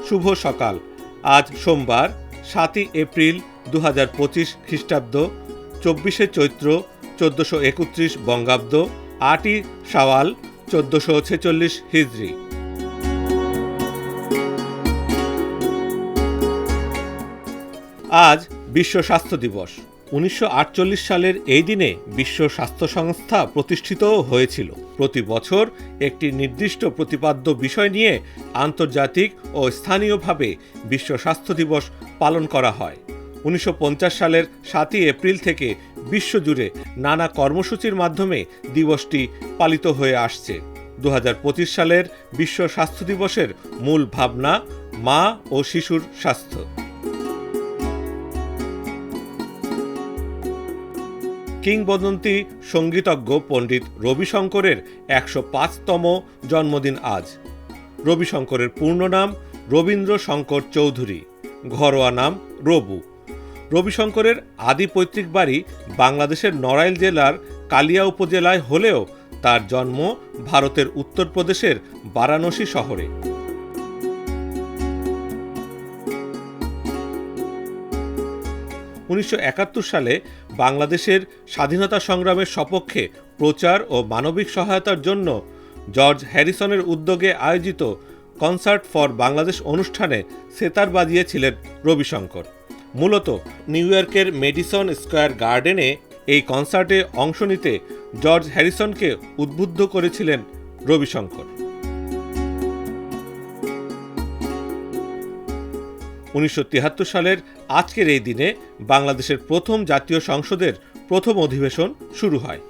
শুভ সকাল। আজ সোমবার 7 এপ্রিল 2025 খ্রিস্টাব্দ, 24 চৈত্র 1431 বঙ্গাব্দ, 8 শাওয়াল 1446 হিজরি। আজ বিশ্ব স্বাস্থ্য দিবস। 1948 সালের এই দিনে বিশ্ব স্বাস্থ্য সংস্থা প্রতিষ্ঠিত হয়েছিল। প্রতি বছর একটি নির্দিষ্ট প্রতিপাদ্য বিষয় নিয়ে আন্তর্জাতিক ও স্থানীয়ভাবে বিশ্ব স্বাস্থ্য দিবস পালন করা হয়। 1950 সালের 7 এপ্রিল থেকে বিশ্বজুড়ে নানা কর্মসূচির মাধ্যমে দিবসটি পালিত হয়ে আসছে। 2025 সালের বিশ্ব স্বাস্থ্য দিবসের মূল ভাবনা মা ও শিশুর স্বাস্থ্য। কিংবদন্তি সঙ্গীতজ্ঞ পণ্ডিত রবিশঙ্করের 105তম জন্মদিন আজ। রবিশঙ্করের পূর্ণ নাম রবীন্দ্র শঙ্কর চৌধুরী, ঘরোয়া নাম রবু। রবিশঙ্করের আদি পৈতৃক বাড়ি বাংলাদেশের নড়াইল জেলার কালিয়া উপজেলায় হলেও তার জন্ম ভারতের উত্তরপ্রদেশের বারাণসী শহরে। 1971 সালে বাংলাদেশের স্বাধীনতা সংগ্রামের সপক্ষে প্রচার ও মানবিক সহায়তার জন্য জর্জ হ্যারিসনের উদ্যোগে আয়োজিত কনসার্ট ফর বাংলাদেশ অনুষ্ঠানে সেতার বাজিয়েছিলেন রবিশঙ্কর। মূলত নিউ ইয়র্কের মেডিসন স্কয়ার গার্ডেনে এই কনসার্টে অংশ নিতে জর্জ হ্যারিসনকে উদ্বুদ্ধ করেছিলেন রবিশঙ্কর। 1973 সালের আজকের এই দিনে বাংলাদেশের প্রথম জাতীয় সংসদের প্রথম অধিবেশন শুরু হয়।